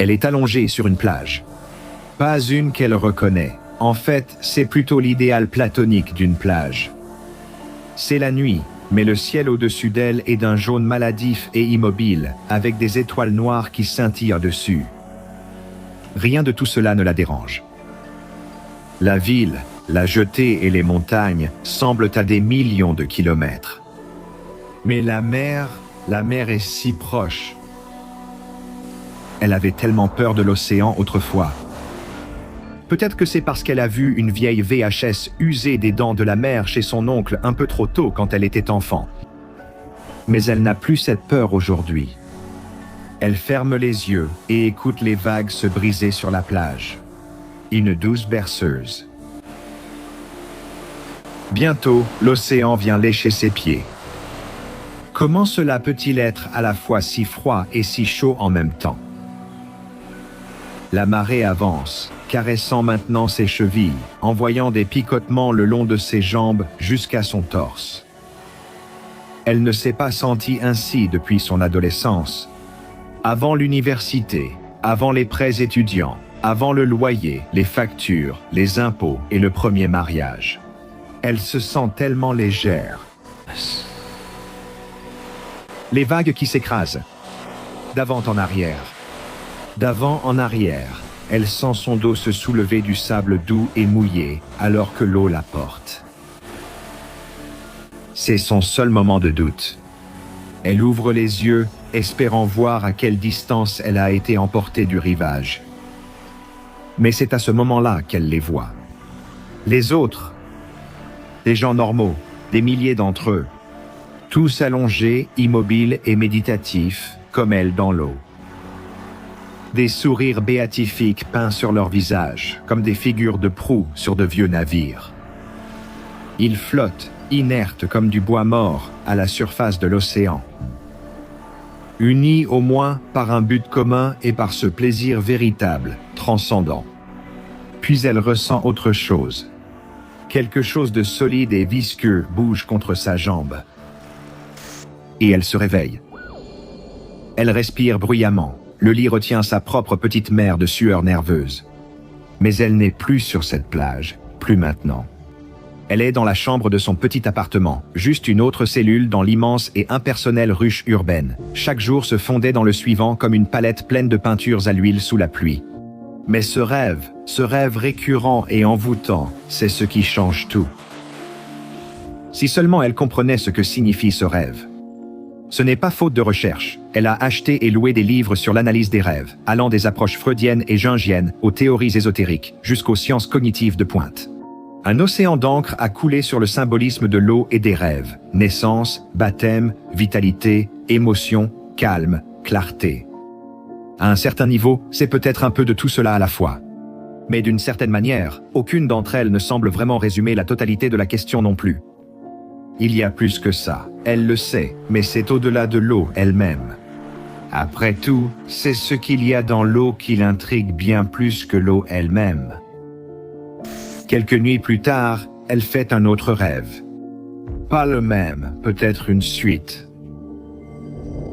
Elle est allongée sur une plage. Pas une qu'elle reconnaît. En fait, c'est plutôt l'idéal platonique d'une plage. C'est la nuit, mais le ciel au-dessus d'elle est d'un jaune maladif et immobile, avec des étoiles noires qui scintillent dessus. Rien de tout cela ne la dérange. La ville, la jetée et les montagnes semblent à des millions de kilomètres. Mais la mer est si proche. Elle avait tellement peur de l'océan autrefois. Peut-être que c'est parce qu'elle a vu une vieille VHS user des dents de la mer chez son oncle un peu trop tôt quand elle était enfant. Mais elle n'a plus cette peur aujourd'hui. Elle ferme les yeux et écoute les vagues se briser sur la plage. Une douce berceuse. Bientôt, l'océan vient lécher ses pieds. Comment cela peut-il être à la fois si froid et si chaud en même temps? La marée avance, caressant maintenant ses chevilles, envoyant des picotements le long de ses jambes jusqu'à son torse. Elle ne s'est pas sentie ainsi depuis son adolescence. Avant l'université, avant les prêts étudiants, avant le loyer, les factures, les impôts et le premier mariage. Elle se sent tellement légère. Les vagues qui s'écrasent. D'avant en arrière. D'avant en arrière, elle sent son dos se soulever du sable doux et mouillé alors que l'eau la porte. C'est son seul moment de doute. Elle ouvre les yeux, espérant voir à quelle distance elle a été emportée du rivage. Mais c'est à ce moment-là qu'elle les voit. Les autres, des gens normaux, des milliers d'entre eux, tous allongés, immobiles et méditatifs, comme elle dans l'eau. Des sourires béatifiques peints sur leur visage, comme des figures de proue sur de vieux navires. Ils flottent, inertes comme du bois mort, à la surface de l'océan. Unis au moins par un but commun et par ce plaisir véritable, transcendant. Puis elle ressent autre chose. Quelque chose de solide et visqueux bouge contre sa jambe. Et elle se réveille. Elle respire bruyamment. Le lit retient sa propre petite mer de sueur nerveuse. Mais elle n'est plus sur cette plage, plus maintenant. Elle est dans la chambre de son petit appartement, juste une autre cellule dans l'immense et impersonnelle ruche urbaine. Chaque jour se fondait dans le suivant comme une palette pleine de peintures à l'huile sous la pluie. Mais ce rêve récurrent et envoûtant, c'est ce qui change tout. Si seulement elle comprenait ce que signifie ce rêve. Ce n'est pas faute de recherche. Elle a acheté et loué des livres sur l'analyse des rêves, allant des approches freudiennes et jungiennes aux théories ésotériques, jusqu'aux sciences cognitives de pointe. Un océan d'encre a coulé sur le symbolisme de l'eau et des rêves. Naissance, baptême, vitalité, émotion, calme, clarté. À un certain niveau, c'est peut-être un peu de tout cela à la fois. Mais d'une certaine manière, aucune d'entre elles ne semble vraiment résumer la totalité de la question non plus. Il y a plus que ça, elle le sait, mais c'est au-delà de l'eau elle-même. Après tout, c'est ce qu'il y a dans l'eau qui l'intrigue bien plus que l'eau elle-même. Quelques nuits plus tard, elle fait un autre rêve. Pas le même, peut-être une suite.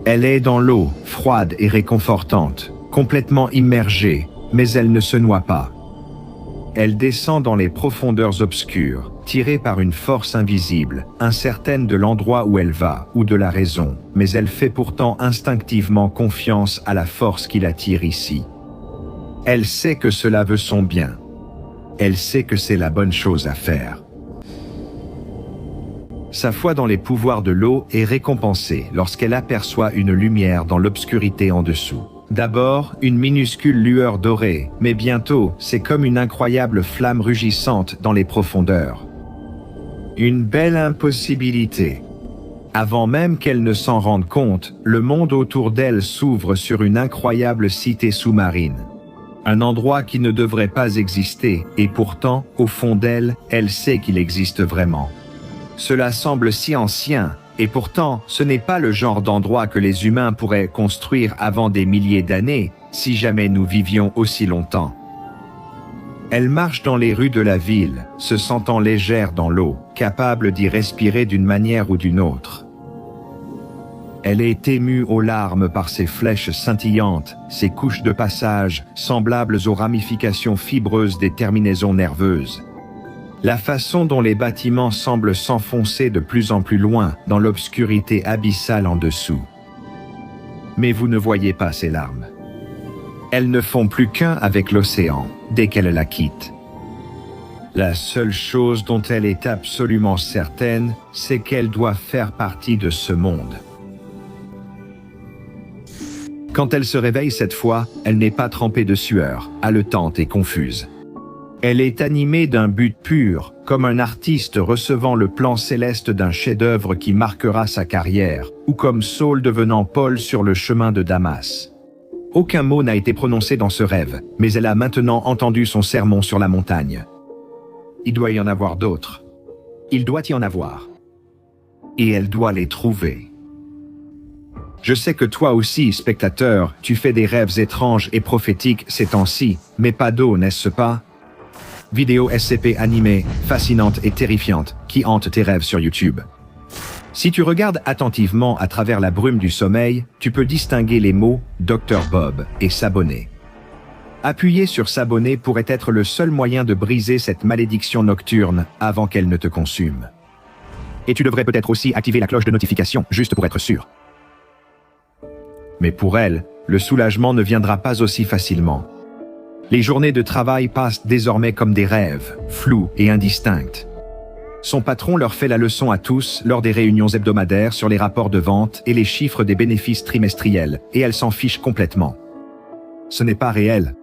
Elle est dans l'eau, froide et réconfortante, complètement immergée, mais elle ne se noie pas. Elle descend dans les profondeurs obscures, tirée par une force invisible, incertaine de l'endroit où elle va, ou de la raison, mais elle fait pourtant instinctivement confiance à la force qui l'attire ici. Elle sait que cela veut son bien. Elle sait que c'est la bonne chose à faire. Sa foi dans les pouvoirs de l'eau est récompensée lorsqu'elle aperçoit une lumière dans l'obscurité en dessous. D'abord, une minuscule lueur dorée, mais bientôt, c'est comme une incroyable flamme rugissante dans les profondeurs. Une belle impossibilité. Avant même qu'elle ne s'en rende compte, le monde autour d'elle s'ouvre sur une incroyable cité sous-marine. Un endroit qui ne devrait pas exister, et pourtant, au fond d'elle, elle sait qu'il existe vraiment. Cela semble si ancien, et pourtant, ce n'est pas le genre d'endroit que les humains pourraient construire avant des milliers d'années, si jamais nous vivions aussi longtemps. Elle marche dans les rues de la ville, se sentant légère dans l'eau, capable d'y respirer d'une manière ou d'une autre. Elle est émue aux larmes par ces flèches scintillantes, ces couches de passage semblables aux ramifications fibreuses des terminaisons nerveuses. La façon dont les bâtiments semblent s'enfoncer de plus en plus loin dans l'obscurité abyssale en dessous. Mais vous ne voyez pas ces larmes. Elles ne font plus qu'un avec l'océan, dès qu'elle la quitte. La seule chose dont elle est absolument certaine, c'est qu'elle doit faire partie de ce monde. Quand elle se réveille cette fois, elle n'est pas trempée de sueur, haletante et confuse. Elle est animée d'un but pur, comme un artiste recevant le plan céleste d'un chef-d'œuvre qui marquera sa carrière, ou comme Saul devenant Paul sur le chemin de Damas. Aucun mot n'a été prononcé dans ce rêve, mais elle a maintenant entendu son sermon sur la montagne. Il doit y en avoir d'autres. Il doit y en avoir. Et elle doit les trouver. Je sais que toi aussi, spectateur, tu fais des rêves étranges et prophétiques ces temps-ci, mais pas d'eau, n'est-ce pas? Vidéo SCP animée, fascinante et terrifiante, qui hante tes rêves sur YouTube. Si tu regardes attentivement à travers la brume du sommeil, tu peux distinguer les mots « Dr Bob » et « s'abonner ». Appuyer sur s'abonner pourrait être le seul moyen de briser cette malédiction nocturne avant qu'elle ne te consume. Et tu devrais peut-être aussi activer la cloche de notification, juste pour être sûr. Mais pour elle, le soulagement ne viendra pas aussi facilement. Les journées de travail passent désormais comme des rêves, flous et indistincts. Son patron leur fait la leçon à tous lors des réunions hebdomadaires sur les rapports de vente et les chiffres des bénéfices trimestriels, et elle s'en fiche complètement. Ce n'est pas réel.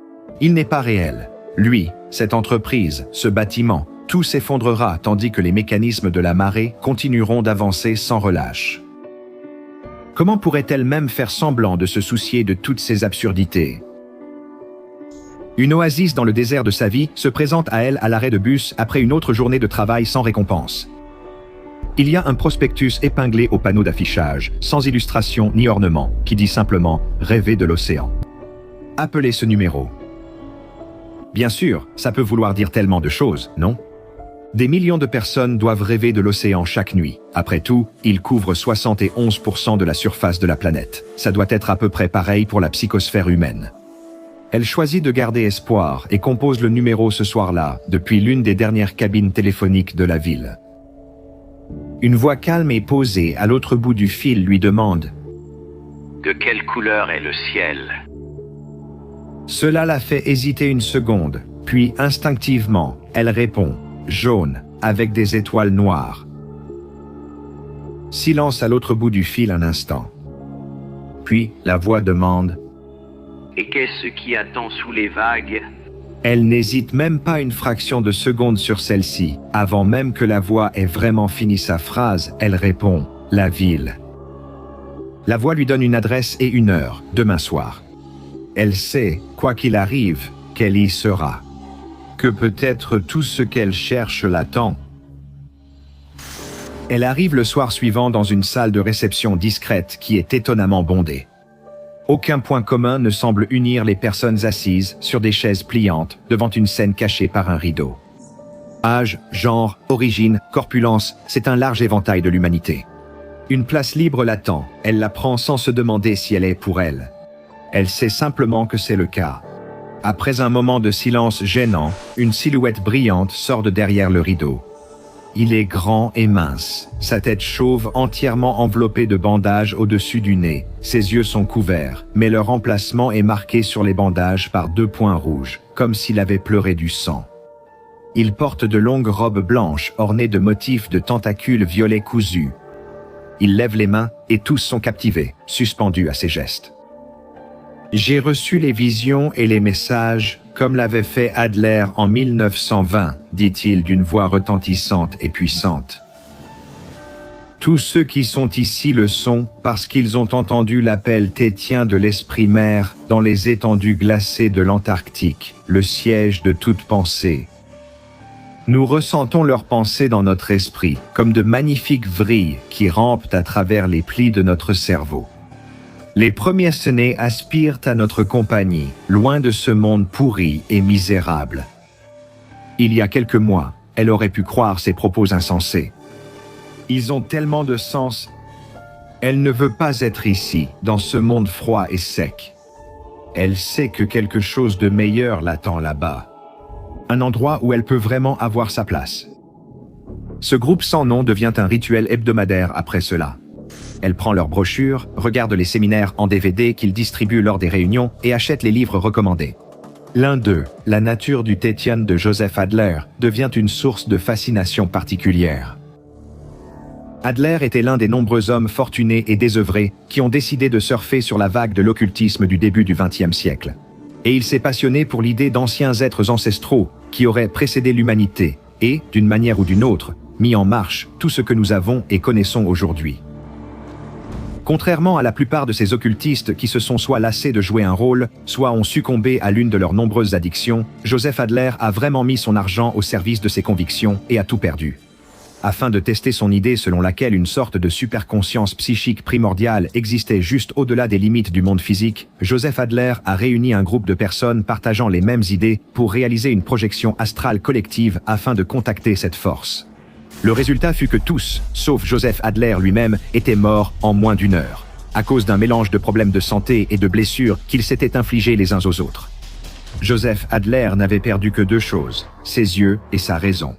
Il n'est pas réel. Lui, cette entreprise, ce bâtiment, tout s'effondrera tandis que les mécanismes de la marée continueront d'avancer sans relâche. Comment pourrait-elle même faire semblant de se soucier de toutes ces absurdités? Une oasis dans le désert de sa vie se présente à elle à l'arrêt de bus après une autre journée de travail sans récompense. Il y a un prospectus épinglé au panneau d'affichage, sans illustration ni ornement, qui dit simplement « Rêver de l'océan ». Appelez ce numéro. Bien sûr, ça peut vouloir dire tellement de choses, non? Des millions de personnes doivent rêver de l'océan chaque nuit. Après tout, il couvre 71% de la surface de la planète. Ça doit être à peu près pareil pour la psychosphère humaine. Elle choisit de garder espoir et compose le numéro ce soir-là, depuis l'une des dernières cabines téléphoniques de la ville. Une voix calme et posée à l'autre bout du fil lui demande « De quelle couleur est le ciel ?» Cela la fait hésiter une seconde, puis instinctivement, elle répond « Jaune, avec des étoiles noires ». Silence à l'autre bout du fil un instant. Puis la voix demande « Et qu'est-ce qui attend sous les vagues ?» Elle n'hésite même pas une fraction de seconde sur celle-ci. Avant même que la voix ait vraiment fini sa phrase, elle répond « La ville ». La voix lui donne une adresse et une heure, demain soir. Elle sait, quoi qu'il arrive, qu'elle y sera. Que peut-être tout ce qu'elle cherche l'attend. Elle arrive le soir suivant dans une salle de réception discrète qui est étonnamment bondée. Aucun point commun ne semble unir les personnes assises sur des chaises pliantes devant une scène cachée par un rideau. Âge, genre, origine, corpulence, c'est un large éventail de l'humanité. Une place libre l'attend, elle la prend sans se demander si elle est pour elle. Elle sait simplement que c'est le cas. Après un moment de silence gênant, une silhouette brillante sort de derrière le rideau. Il est grand et mince, sa tête chauve entièrement enveloppée de bandages au-dessus du nez. Ses yeux sont couverts, mais leur emplacement est marqué sur les bandages par 2 points rouges, comme s'il avait pleuré du sang. Il porte de longues robes blanches ornées de motifs de tentacules violets cousus. Il lève les mains et tous sont captivés, suspendus à ses gestes. J'ai reçu les visions et les messages, comme l'avait fait Adler en 1920, dit-il d'une voix retentissante et puissante. Tous ceux qui sont ici le sont parce qu'ils ont entendu l'appel tétien de l'esprit mère dans les étendues glacées de l'Antarctique, le siège de toute pensée. Nous ressentons leurs pensées dans notre esprit, comme de magnifiques vrilles qui rampent à travers les plis de notre cerveau. Les premiers-nés aspirent à notre compagnie, loin de ce monde pourri et misérable. Il y a quelques mois, elle aurait pu croire ces propos insensés. Ils ont tellement de sens. Elle ne veut pas être ici, dans ce monde froid et sec. Elle sait que quelque chose de meilleur l'attend là-bas. Un endroit où elle peut vraiment avoir sa place. Ce groupe sans nom devient un rituel hebdomadaire après cela. Elle prend leurs brochures, regarde les séminaires en DVD qu'ils distribuent lors des réunions et achète les livres recommandés. L'un d'eux, La nature du Thétien de Joseph Adler, devient une source de fascination particulière. Adler était l'un des nombreux hommes fortunés et désœuvrés qui ont décidé de surfer sur la vague de l'occultisme du début du XXe siècle. Et il s'est passionné pour l'idée d'anciens êtres ancestraux qui auraient précédé l'humanité et, d'une manière ou d'une autre, mis en marche tout ce que nous avons et connaissons aujourd'hui. Contrairement à la plupart de ces occultistes qui se sont soit lassés de jouer un rôle, soit ont succombé à l'une de leurs nombreuses addictions, Joseph Adler a vraiment mis son argent au service de ses convictions et a tout perdu. Afin de tester son idée selon laquelle une sorte de superconscience psychique primordiale existait juste au-delà des limites du monde physique, Joseph Adler a réuni un groupe de personnes partageant les mêmes idées pour réaliser une projection astrale collective afin de contacter cette force. Le résultat fut que tous, sauf Joseph Adler lui-même, étaient morts en moins d'1 heure, à cause d'un mélange de problèmes de santé et de blessures qu'ils s'étaient infligés les uns aux autres. Joseph Adler n'avait perdu que 2 choses, ses yeux et sa raison.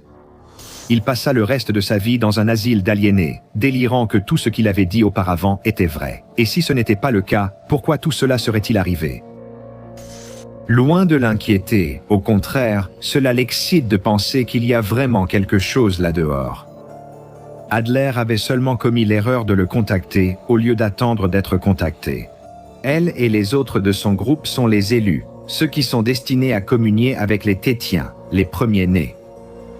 Il passa le reste de sa vie dans un asile d'aliénés, délirant que tout ce qu'il avait dit auparavant était vrai. Et si ce n'était pas le cas, pourquoi tout cela serait-il arrivé? Loin de l'inquiéter, au contraire, cela l'excite de penser qu'il y a vraiment quelque chose là-dehors. Adler avait seulement commis l'erreur de le contacter au lieu d'attendre d'être contacté. Elle et les autres de son groupe sont les élus, ceux qui sont destinés à communier avec les Thétiens, les premiers-nés.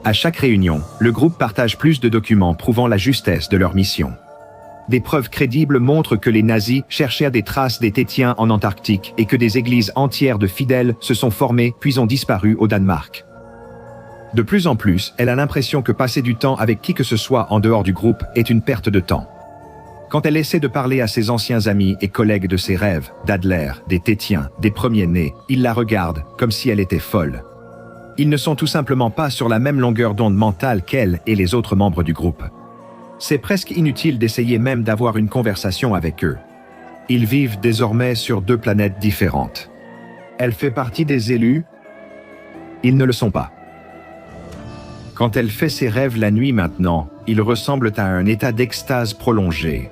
À chaque réunion, le groupe partage plus de documents prouvant la justesse de leur mission. Des preuves crédibles montrent que les nazis cherchèrent des traces des Thétiens en Antarctique et que des églises entières de fidèles se sont formées puis ont disparu au Danemark. De plus en plus, elle a l'impression que passer du temps avec qui que ce soit en dehors du groupe est une perte de temps. Quand elle essaie de parler à ses anciens amis et collègues de ses rêves, d'Adler, des Thétiens, des premiers-nés, ils la regardent comme si elle était folle. Ils ne sont tout simplement pas sur la même longueur d'onde mentale qu'elle et les autres membres du groupe. C'est presque inutile d'essayer même d'avoir une conversation avec eux. Ils vivent désormais sur 2 planètes différentes. Elle fait partie des élus. Ils ne le sont pas. Quand elle fait ses rêves la nuit maintenant, ils ressemblent à un état d'extase prolongé.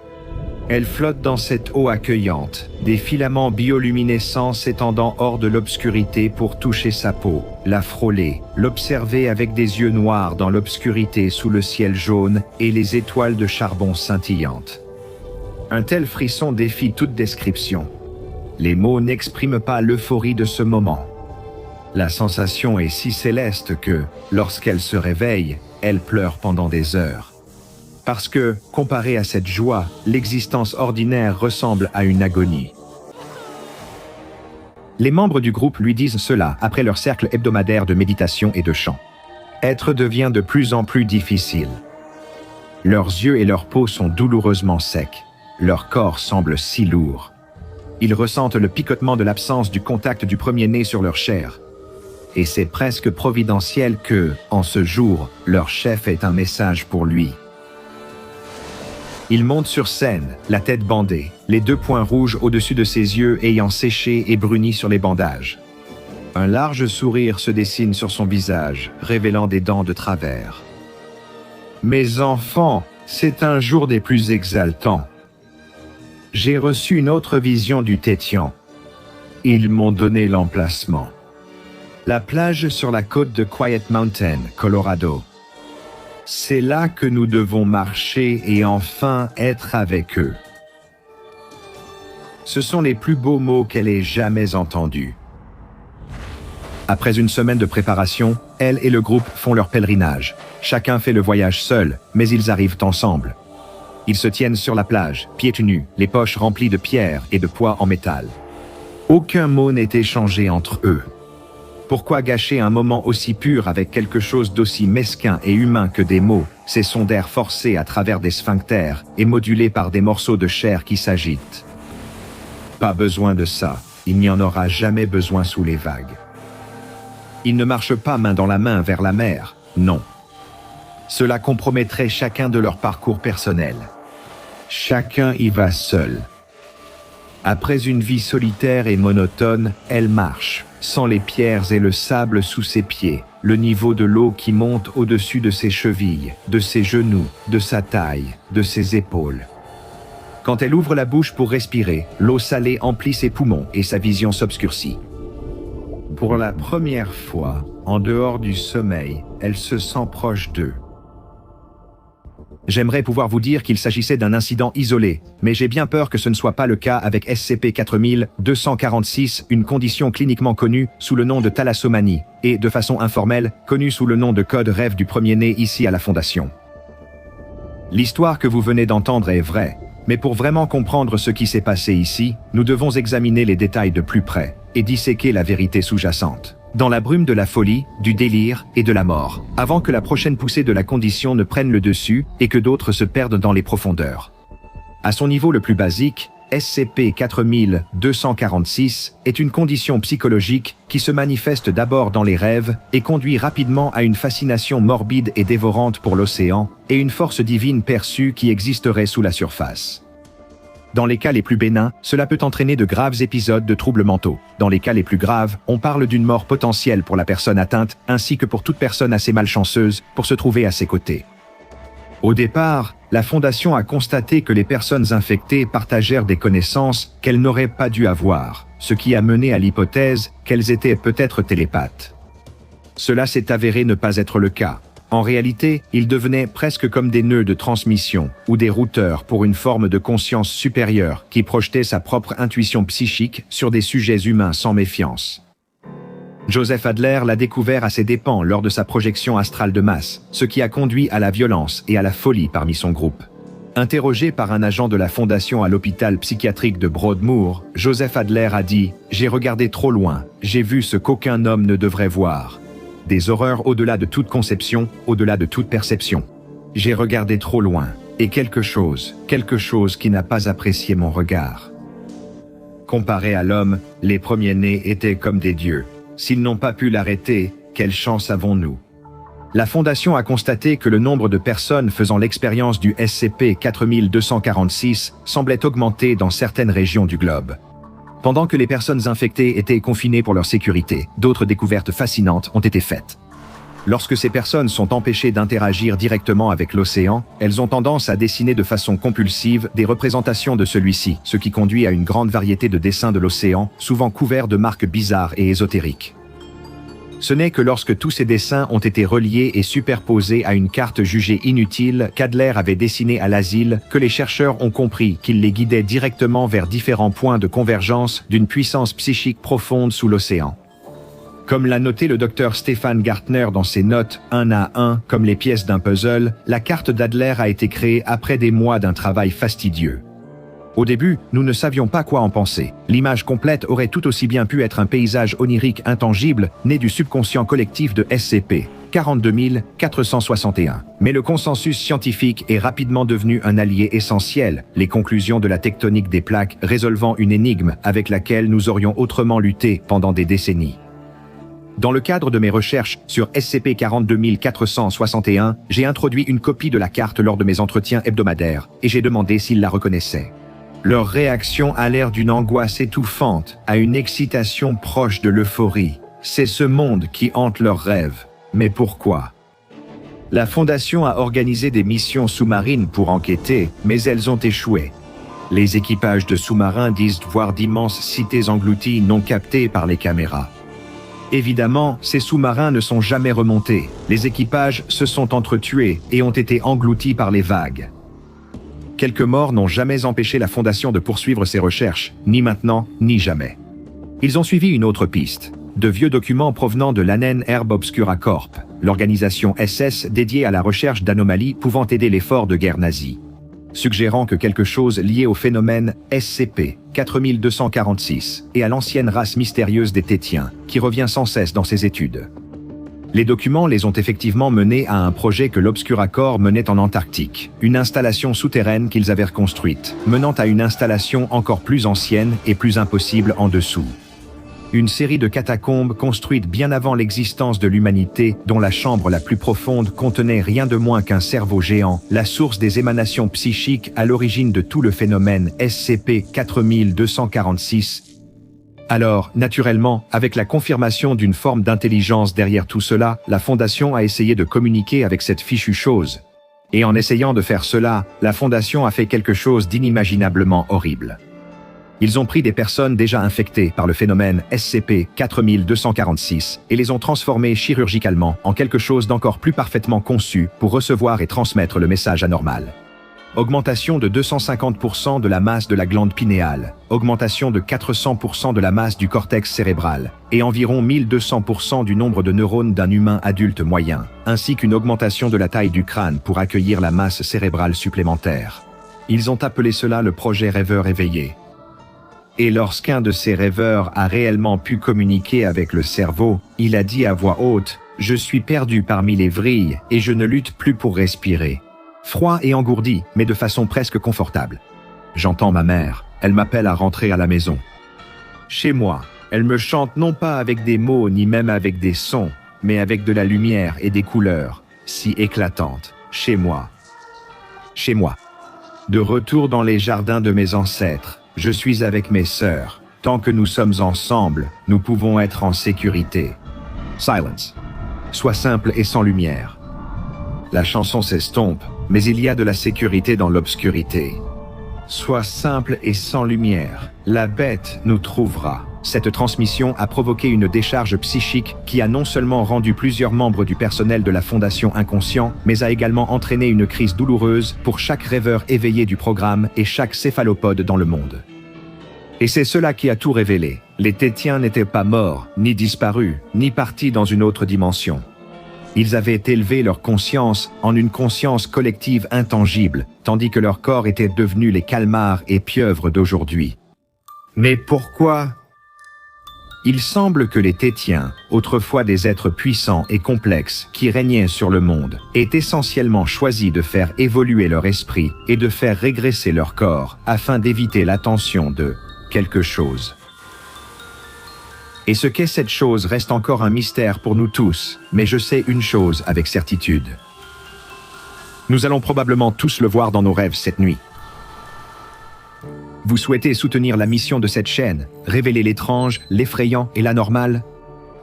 Elle flotte dans cette eau accueillante, des filaments bioluminescents s'étendant hors de l'obscurité pour toucher sa peau, la frôler, l'observer avec des yeux noirs dans l'obscurité sous le ciel jaune et les étoiles de charbon scintillantes. Un tel frisson défie toute description. Les mots n'expriment pas l'euphorie de ce moment. La sensation est si céleste que, lorsqu'elle se réveille, elle pleure pendant des heures. Parce que, comparé à cette joie, l'existence ordinaire ressemble à une agonie. Les membres du groupe lui disent cela après leur cercle hebdomadaire de méditation et de chant. Être devient de plus en plus difficile. Leurs yeux et leur peau sont douloureusement secs. Leur corps semble si lourd. Ils ressentent le picotement de l'absence du contact du premier-né sur leur chair. Et c'est presque providentiel que, en ce jour, leur chef ait un message pour lui. Il monte sur scène, la tête bandée, les 2 points rouges au-dessus de ses yeux ayant séché et bruni sur les bandages. Un large sourire se dessine sur son visage, révélant des dents de travers. « Mes enfants, c'est un jour des plus exaltants. J'ai reçu une autre vision du Thétien. Ils m'ont donné l'emplacement. La plage sur la côte de Quiet Mountain, Colorado. C'est là que nous devons marcher et enfin être avec eux. » Ce sont les plus beaux mots qu'elle ait jamais entendus. Après une semaine de préparation, elle et le groupe font leur pèlerinage. Chacun fait le voyage seul, mais ils arrivent ensemble. Ils se tiennent sur la plage, pieds nus, les poches remplies de pierres et de poids en métal. Aucun mot n'est échangé entre eux. Pourquoi gâcher un moment aussi pur avec quelque chose d'aussi mesquin et humain que des mots, ces sons d'air forcés à travers des sphincters et modulés par des morceaux de chair qui s'agitent? Pas besoin de ça, il n'y en aura jamais besoin sous les vagues. Ils ne marchent pas main dans la main vers la mer, non. Cela compromettrait chacun de leur parcours personnel. Chacun y va seul. Après une vie solitaire et monotone, elle marche, sans les pierres et le sable sous ses pieds, le niveau de l'eau qui monte au-dessus de ses chevilles, de ses genoux, de sa taille, de ses épaules. Quand elle ouvre la bouche pour respirer, l'eau salée emplit ses poumons et sa vision s'obscurcit. Pour la première fois, en dehors du sommeil, elle se sent proche d'eux. J'aimerais pouvoir vous dire qu'il s'agissait d'un incident isolé, mais j'ai bien peur que ce ne soit pas le cas avec SCP-4246, une condition cliniquement connue sous le nom de thalassomanie, et, de façon informelle, connue sous le nom de code rêve du premier-né ici à la Fondation. L'histoire que vous venez d'entendre est vraie, mais pour vraiment comprendre ce qui s'est passé ici, nous devons examiner les détails de plus près, et disséquer la vérité sous-jacente. Dans la brume de la folie, du délire et de la mort, avant que la prochaine poussée de la condition ne prenne le dessus et que d'autres se perdent dans les profondeurs. À son niveau le plus basique, SCP-4246 est une condition psychologique qui se manifeste d'abord dans les rêves et conduit rapidement à une fascination morbide et dévorante pour l'océan et une force divine perçue qui existerait sous la surface. Dans les cas les plus bénins, cela peut entraîner de graves épisodes de troubles mentaux. Dans les cas les plus graves, on parle d'une mort potentielle pour la personne atteinte, ainsi que pour toute personne assez malchanceuse pour se trouver à ses côtés. Au départ, la Fondation a constaté que les personnes infectées partagèrent des connaissances qu'elles n'auraient pas dû avoir, ce qui a mené à l'hypothèse qu'elles étaient peut-être télépathes. Cela s'est avéré ne pas être le cas. En réalité, ils devenaient presque comme des nœuds de transmission ou des routeurs pour une forme de conscience supérieure qui projetait sa propre intuition psychique sur des sujets humains sans méfiance. Joseph Adler l'a découvert à ses dépens lors de sa projection astrale de masse, ce qui a conduit à la violence et à la folie parmi son groupe. Interrogé par un agent de la Fondation à l'hôpital psychiatrique de Broadmoor, Joseph Adler a dit « J'ai regardé trop loin, j'ai vu ce qu'aucun homme ne devrait voir. Des horreurs au-delà de toute conception, au-delà de toute perception. J'ai regardé trop loin, et quelque chose qui n'a pas apprécié mon regard. » Comparé à l'homme, les premiers-nés étaient comme des dieux. S'ils n'ont pas pu l'arrêter, quelle chance avons-nous? La Fondation a constaté que le nombre de personnes faisant l'expérience du SCP-4246 semblait augmenter dans certaines régions du globe. Pendant que les personnes infectées étaient confinées pour leur sécurité, d'autres découvertes fascinantes ont été faites. Lorsque ces personnes sont empêchées d'interagir directement avec l'océan, elles ont tendance à dessiner de façon compulsive des représentations de celui-ci, ce qui conduit à une grande variété de dessins de l'océan, souvent couverts de marques bizarres et ésotériques. Ce n'est que lorsque tous ces dessins ont été reliés et superposés à une carte jugée inutile qu'Adler avait dessinée à l'asile que les chercheurs ont compris qu'il les guidait directement vers différents points de convergence d'une puissance psychique profonde sous l'océan. Comme l'a noté le docteur Stefan Gartner dans ses notes 1 à 1, comme les pièces d'un puzzle, la carte d'Adler a été créée après des mois d'un travail fastidieux. Au début, nous ne savions pas quoi en penser. L'image complète aurait tout aussi bien pu être un paysage onirique intangible, né du subconscient collectif de SCP 42461. Mais le consensus scientifique est rapidement devenu un allié essentiel, les conclusions de la tectonique des plaques résolvant une énigme avec laquelle nous aurions autrement lutté pendant des décennies. Dans le cadre de mes recherches sur SCP-42461, j'ai introduit une copie de la carte lors de mes entretiens hebdomadaires, et j'ai demandé s'ils la reconnaissaient. Leur réaction a l'air d'une angoisse étouffante, à une excitation proche de l'euphorie. C'est ce monde qui hante leurs rêves. Mais pourquoi? La Fondation a organisé des missions sous-marines pour enquêter, mais elles ont échoué. Les équipages de sous-marins disent voir d'immenses cités englouties non captées par les caméras. Évidemment, ces sous-marins ne sont jamais remontés. Les équipages se sont entretués et ont été engloutis par les vagues. Quelques morts n'ont jamais empêché la Fondation de poursuivre ses recherches, ni maintenant, ni jamais. Ils ont suivi une autre piste. De vieux documents provenant de l'Annen Herb Obscura Corp, l'organisation SS dédiée à la recherche d'anomalies pouvant aider l'effort de guerre nazi, suggérant que quelque chose lié au phénomène SCP-4246 et à l'ancienne race mystérieuse des Tétiens, qui revient sans cesse dans ses études. Les documents les ont effectivement menés à un projet que l'Obscura Corps menait en Antarctique, une installation souterraine qu'ils avaient reconstruite, menant à une installation encore plus ancienne et plus impossible en dessous. une série de catacombes construites bien avant l'existence de l'humanité, dont la chambre la plus profonde contenait rien de moins qu'un cerveau géant, la source des émanations psychiques à l'origine de tout le phénomène SCP-4246. Alors, naturellement, avec la confirmation d'une forme d'intelligence derrière tout cela, la Fondation a essayé de communiquer avec cette fichue chose. Et en essayant de faire cela, la Fondation a fait quelque chose d'inimaginablement horrible. Ils ont pris des personnes déjà infectées par le phénomène SCP-4246 et les ont transformées chirurgicalement en quelque chose d'encore plus parfaitement conçu pour recevoir et transmettre le message anormal. Augmentation de 250% de la masse de la glande pinéale, augmentation de 400% de la masse du cortex cérébral, et environ 1200% du nombre de neurones d'un humain adulte moyen, ainsi qu'une augmentation de la taille du crâne pour accueillir la masse cérébrale supplémentaire. Ils ont appelé cela le projet rêveur éveillé. Et lorsqu'un de ces rêveurs a réellement pu communiquer avec le cerveau, il a dit à voix haute « Je suis perdu parmi les vrilles et je ne lutte plus pour respirer ». Froid et engourdi, mais de façon presque confortable. J'entends ma mère, elle m'appelle à rentrer à la maison. Chez moi, elle me chante non pas avec des mots ni même avec des sons, mais avec de la lumière et des couleurs, si éclatantes. Chez moi. Chez moi. De retour dans les jardins de mes ancêtres, je suis avec mes sœurs. Tant que nous sommes ensemble, nous pouvons être en sécurité. Silence. Sois simple et sans lumière. La chanson s'estompe, mais il y a de la sécurité dans l'obscurité. Sois simple et sans lumière. La bête nous trouvera. Cette transmission a provoqué une décharge psychique qui a non seulement rendu plusieurs membres du personnel de la Fondation inconscients, mais a également entraîné une crise douloureuse pour chaque rêveur éveillé du programme et chaque céphalopode dans le monde. Et c'est cela qui a tout révélé. Les Tétiens n'étaient pas morts, ni disparus, ni partis dans une autre dimension. Ils avaient élevé leur conscience en une conscience collective intangible, tandis que leurs corps étaient devenus les calmars et pieuvres d'aujourd'hui. Mais pourquoi ? Il semble que les Tétiens, autrefois des êtres puissants et complexes qui régnaient sur le monde, aient essentiellement choisi de faire évoluer leur esprit et de faire régresser leur corps afin d'éviter l'attention de quelque chose. Et ce qu'est cette chose reste encore un mystère pour nous tous, mais je sais une chose avec certitude. Nous allons probablement tous le voir dans nos rêves cette nuit. Vous souhaitez soutenir la mission de cette chaîne, révéler l'étrange, l'effrayant et l'anormal?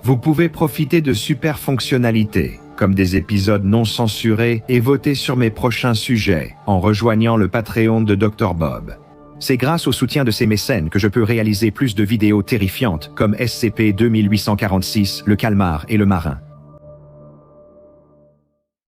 Vous pouvez profiter de super fonctionnalités, comme des épisodes non censurés et voter sur mes prochains sujets, en rejoignant le Patreon de Dr Bob. C'est grâce au soutien de ces mécènes que je peux réaliser plus de vidéos terrifiantes comme SCP-2846, le calmar et le marin.